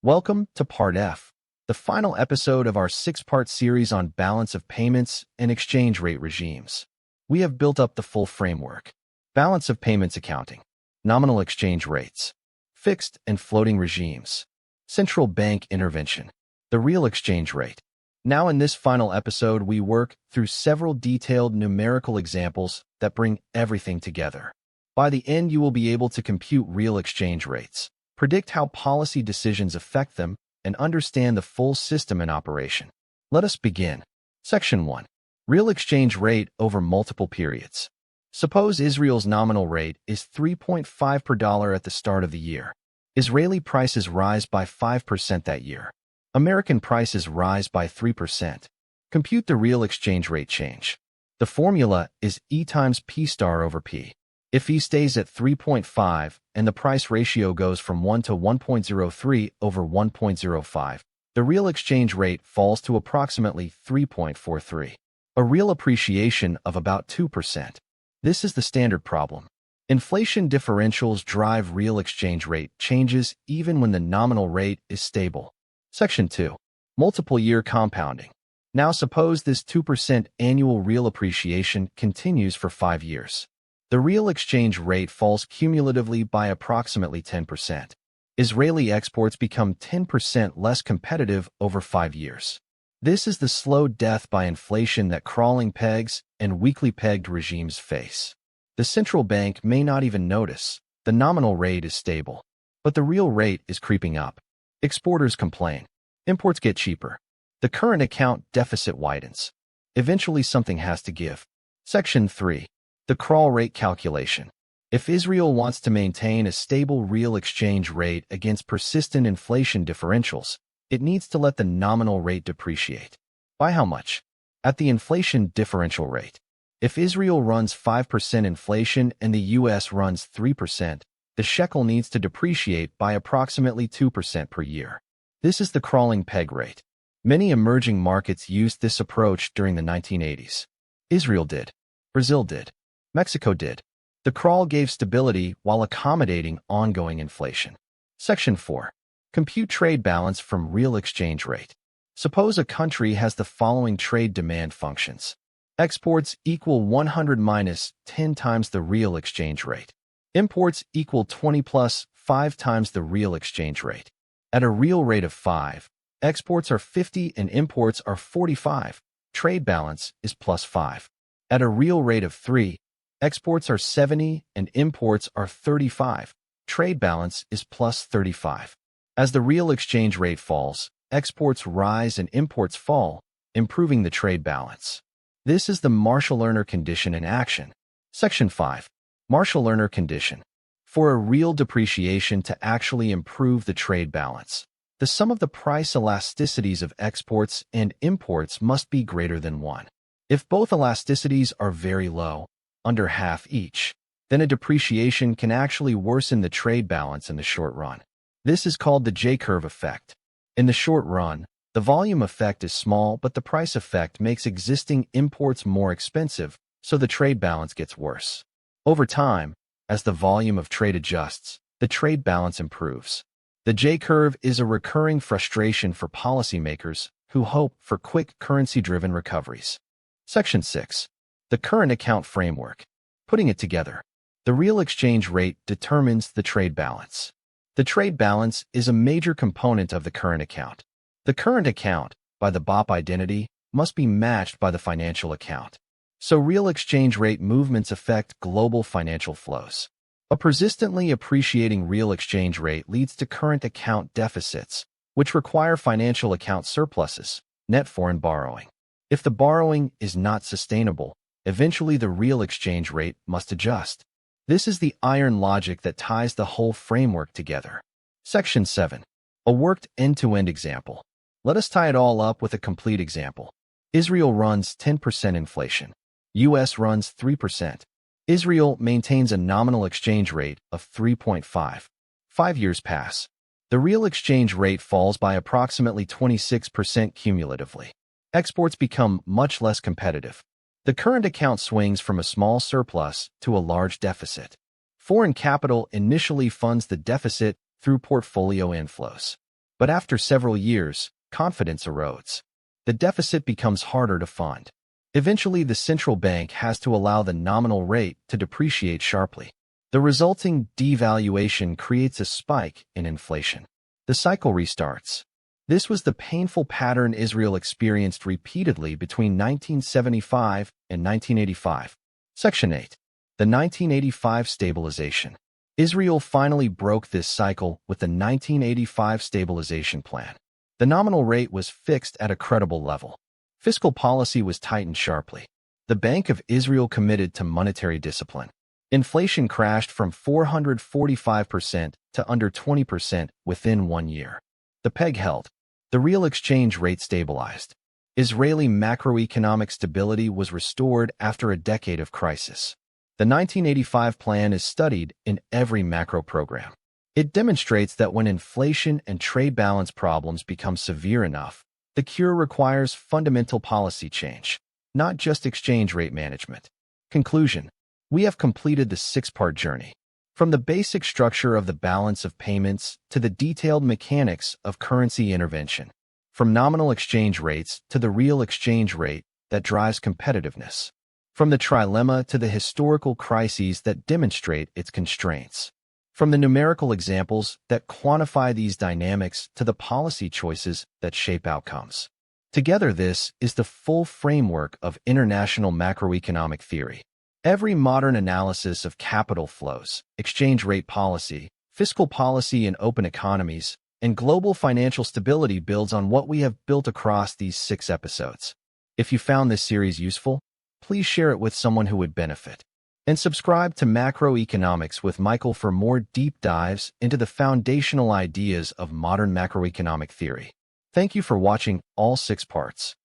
Welcome to Part F, the final episode of our six-part series on balance of payments and exchange rate regimes. We have built up the full framework: balance of payments accounting, nominal exchange rates, fixed and floating regimes, central bank intervention, the real exchange rate. Now in this final episode, we work through several detailed numerical examples that bring everything together. By the end, you will be able to compute real exchange rates, predict how policy decisions affect them, and understand the full system in operation. Let us begin. Section 1. Real exchange rate over multiple periods. Suppose Israel's nominal rate is 3.5 per dollar at the start of the year. Israeli prices rise by 5% that year. American prices rise by 3%. Compute the real exchange rate change. The formula is E times P star over P. If E stays at 3.5 and the price ratio goes from 1 to 1.03 over 1.05, the real exchange rate falls to approximately 3.43, a real appreciation of about 2%. This is the standard problem. Inflation differentials drive real exchange rate changes even when the nominal rate is stable. Section 2. Multiple year compounding. Now suppose this 2% annual real appreciation continues for 5 years. The real exchange rate falls cumulatively by approximately 10%. Israeli exports become 10% less competitive over 5 years. This is the slow death by inflation that crawling pegs and weakly pegged regimes face. The central bank may not even notice. The nominal rate is stable, but the real rate is creeping up. Exporters complain. Imports get cheaper. The current account deficit widens. Eventually something has to give. Section 3. The crawl rate calculation. If Israel wants to maintain a stable real exchange rate against persistent inflation differentials, it needs to let the nominal rate depreciate. By how much? At the inflation differential rate. If Israel runs 5% inflation and the US runs 3%, the shekel needs to depreciate by approximately 2% per year. This is the crawling peg rate. Many emerging markets used this approach during the 1980s. Israel did. Brazil did. Mexico did. The crawl gave stability while accommodating ongoing inflation. Section 4. Compute trade balance from real exchange rate. Suppose a country has the following trade demand functions. Exports equal 100 minus 10 times the real exchange rate. Imports equal 20 plus 5 times the real exchange rate. At a real rate of 5, exports are 50 and imports are 45. Trade balance is plus 5. At a real rate of 3, exports are 70 and imports are 35. Trade balance is plus 35. As the real exchange rate falls, exports rise and imports fall, improving the trade balance. This is the Marshall-Lerner condition in action. Section 5. Marshall-Lerner condition. For a real depreciation to actually improve the trade balance, the sum of the price elasticities of exports and imports must be greater than 1. If both elasticities are very low, under half each, then a depreciation can actually worsen the trade balance in the short run. This is called the J-curve effect. In the short run, the volume effect is small, but the price effect makes existing imports more expensive, so the trade balance gets worse. Over time, as the volume of trade adjusts, the trade balance improves. The J-curve is a recurring frustration for policymakers who hope for quick currency-driven recoveries. Section 6. The current account framework. Putting it together, the real exchange rate determines the trade balance. The trade balance is a major component of the current account. The current account, by the BoP identity, must be matched by the financial account. So real exchange rate movements affect global financial flows. A persistently appreciating real exchange rate leads to current account deficits, which require financial account surpluses, net foreign borrowing. If the borrowing is not sustainable, eventually the real exchange rate must adjust. This is the iron logic that ties the whole framework together. Section 7. A worked end-to-end example. Let us tie it all up with a complete example. Israel runs 10% inflation. US runs 3%. Israel maintains a nominal exchange rate of 3.5. 5 years pass. The real exchange rate falls by approximately 26% cumulatively. Exports become much less competitive. The current account swings from a small surplus to a large deficit. Foreign capital initially funds the deficit through portfolio inflows. But after several years, confidence erodes. The deficit becomes harder to fund. Eventually, the central bank has to allow the nominal rate to depreciate sharply. The resulting devaluation creates a spike in inflation. The cycle restarts. This was the painful pattern Israel experienced repeatedly between 1975 and 1985. Section 8. The 1985 Stabilization. Israel finally broke this cycle with the 1985 Stabilization Plan. The nominal rate was fixed at a credible level. Fiscal policy was tightened sharply. The Bank of Israel committed to monetary discipline. Inflation crashed from 445% to under 20% within 1 year. The peg held. The real exchange rate stabilized. Israeli macroeconomic stability was restored after a decade of crisis. The 1985 plan is studied in every macro program. It demonstrates that when inflation and trade balance problems become severe enough, the cure requires fundamental policy change, not just exchange rate management. Conclusion. We have completed the six-part journey. From the basic structure of the balance of payments to the detailed mechanics of currency intervention, from nominal exchange rates to the real exchange rate that drives competitiveness, from the trilemma to the historical crises that demonstrate its constraints, from the numerical examples that quantify these dynamics to the policy choices that shape outcomes. Together, this is the full framework of international macroeconomic theory. Every modern analysis of capital flows, exchange rate policy, fiscal policy in open economies, and global financial stability builds on what we have built across these 6 episodes. If you found this series useful, please share it with someone who would benefit. And subscribe to Macroeconomics with Michael for more deep dives into the foundational ideas of modern macroeconomic theory. Thank you for watching all 6 parts.